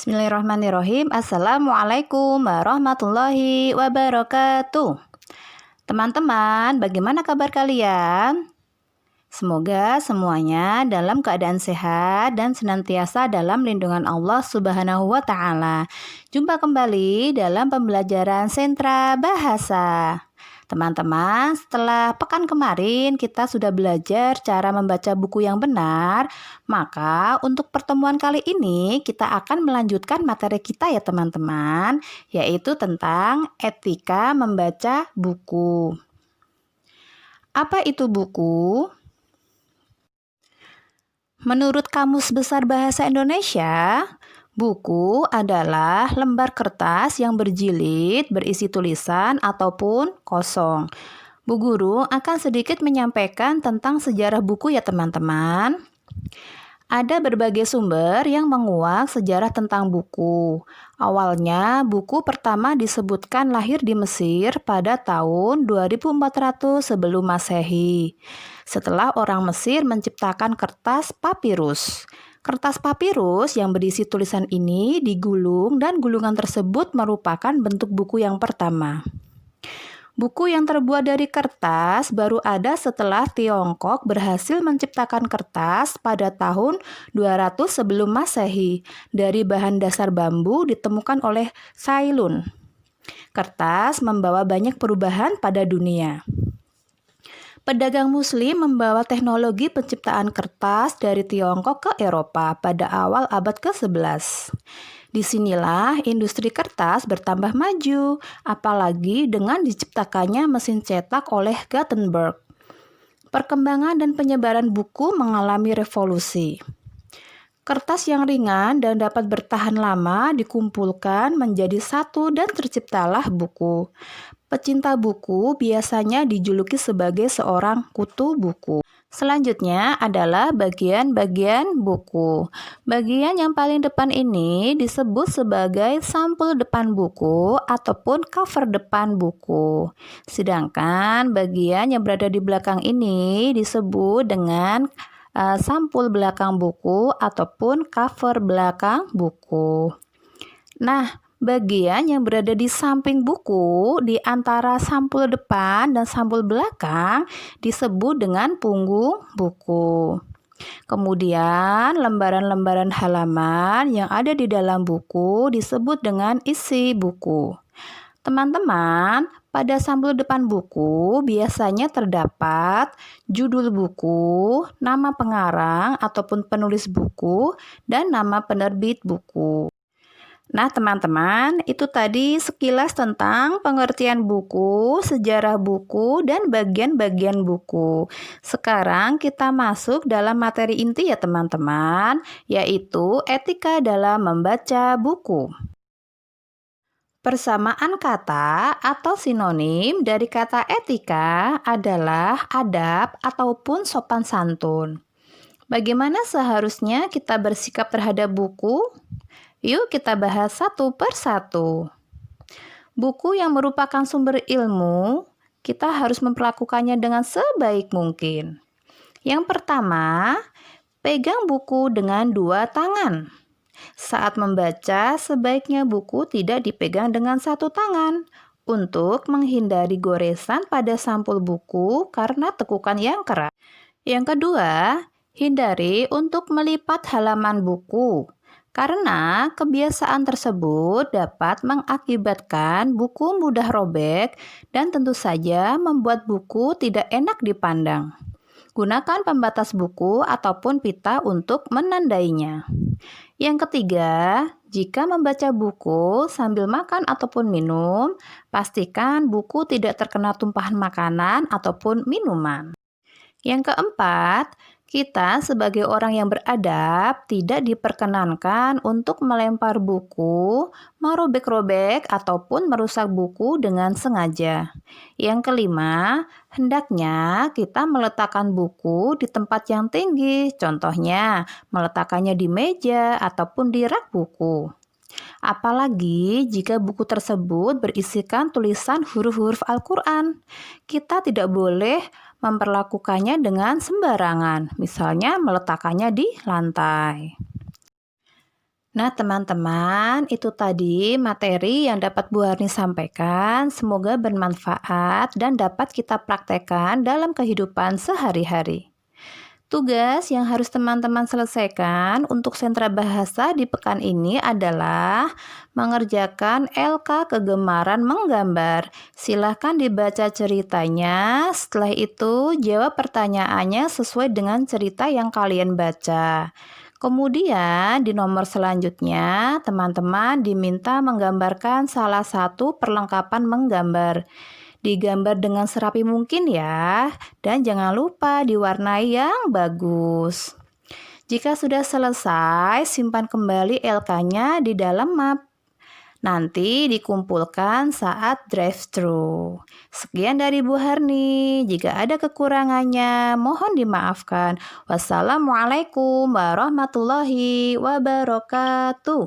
Bismillahirrahmanirrahim. Assalamualaikum warahmatullahi wabarakatuh. Teman-teman, bagaimana kabar kalian? Semoga semuanya dalam keadaan sehat dan senantiasa dalam lindungan Allah Subhanahu wa Ta'ala. Jumpa kembali dalam pembelajaran Sentra Bahasa. Teman-teman, setelah pekan kemarin kita sudah belajar cara membaca buku yang benar, maka untuk pertemuan kali ini kita akan melanjutkan materi kita ya teman-teman, yaitu tentang etika membaca buku. Apa itu buku? Menurut Kamus Besar Bahasa Indonesia, buku adalah lembar kertas yang berjilid, berisi tulisan ataupun kosong. Bu Guru akan sedikit menyampaikan tentang sejarah buku ya teman-teman. Ada berbagai sumber yang menguak sejarah tentang buku. Awalnya, buku pertama disebutkan lahir di Mesir pada tahun 2400 sebelum Masehi. Setelah orang Mesir menciptakan kertas papirus. Kertas papirus yang berisi tulisan ini digulung dan gulungan tersebut merupakan bentuk buku yang pertama. Buku yang terbuat dari kertas baru ada setelah Tiongkok berhasil menciptakan kertas pada tahun 200 sebelum Masehi dari bahan dasar bambu ditemukan oleh Ceylon. Kertas membawa banyak perubahan pada dunia. Pedagang Muslim membawa teknologi penciptaan kertas dari Tiongkok ke Eropa pada awal abad ke-11. Disinilah industri kertas bertambah maju, apalagi dengan diciptakannya mesin cetak oleh Gutenberg. Perkembangan dan penyebaran buku mengalami revolusi. Kertas yang ringan dan dapat bertahan lama dikumpulkan menjadi satu dan terciptalah buku. Pecinta buku biasanya dijuluki sebagai seorang kutu buku. Selanjutnya adalah bagian-bagian buku. Bagian yang paling depan ini disebut sebagai sampul depan buku ataupun cover depan buku. Sedangkan bagian yang berada di belakang ini disebut dengan sampul belakang buku ataupun cover belakang buku. Nah, bagian yang berada di samping buku di antara sampul depan dan sampul belakang disebut dengan punggung buku. Kemudian lembaran-lembaran halaman yang ada di dalam buku disebut dengan isi buku. Teman-teman, pada sampul depan buku biasanya terdapat judul buku, nama pengarang ataupun penulis buku, dan nama penerbit buku. Nah teman-teman, itu tadi sekilas tentang pengertian buku, sejarah buku, dan bagian-bagian buku. Sekarang kita masuk dalam materi inti ya teman-teman, yaitu etika dalam membaca buku. Persamaan kata atau sinonim dari kata etika adalah adab ataupun sopan santun. Bagaimana seharusnya kita bersikap terhadap buku? Yuk kita bahas satu per satu. Buku yang merupakan sumber ilmu, kita harus memperlakukannya dengan sebaik mungkin. Yang pertama, pegang buku dengan dua tangan. Saat membaca, sebaiknya buku tidak dipegang dengan satu tangan untuk menghindari goresan pada sampul buku karena tekukan yang keras. Yang kedua, hindari untuk melipat halaman buku. Karena kebiasaan tersebut dapat mengakibatkan buku mudah robek dan tentu saja membuat buku tidak enak dipandang. Gunakan pembatas buku ataupun pita untuk menandainya. Yang ketiga, jika membaca buku sambil makan ataupun minum, pastikan buku tidak terkena tumpahan makanan ataupun minuman. Yang keempat, kita sebagai orang yang beradab tidak diperkenankan untuk melempar buku, merobek-robek, ataupun merusak buku dengan sengaja. Yang kelima, hendaknya kita meletakkan buku di tempat yang tinggi, contohnya meletakkannya di meja ataupun di rak buku. Apalagi jika buku tersebut berisikan tulisan huruf-huruf Al-Quran, kita tidak boleh memperlakukannya dengan sembarangan, misalnya meletakkannya di lantai. Nah, teman-teman, itu tadi materi yang dapat Bu Harni sampaikan. Semoga bermanfaat dan dapat kita praktekkan dalam kehidupan sehari-hari. Tugas yang harus teman-teman selesaikan untuk sentra bahasa di pekan ini adalah mengerjakan LK kegemaran menggambar. Silahkan dibaca ceritanya, setelah itu jawab pertanyaannya sesuai dengan cerita yang kalian baca. Kemudian di nomor selanjutnya, teman-teman diminta menggambarkan salah satu perlengkapan menggambar. Digambar dengan serapi mungkin ya, dan jangan lupa diwarnai yang bagus. Jika sudah selesai, simpan kembali LK-nya di dalam map. Nanti dikumpulkan saat drive-thru. Sekian dari Bu Harni. Jika ada kekurangannya, mohon dimaafkan. Wassalamualaikum warahmatullahi wabarakatuh.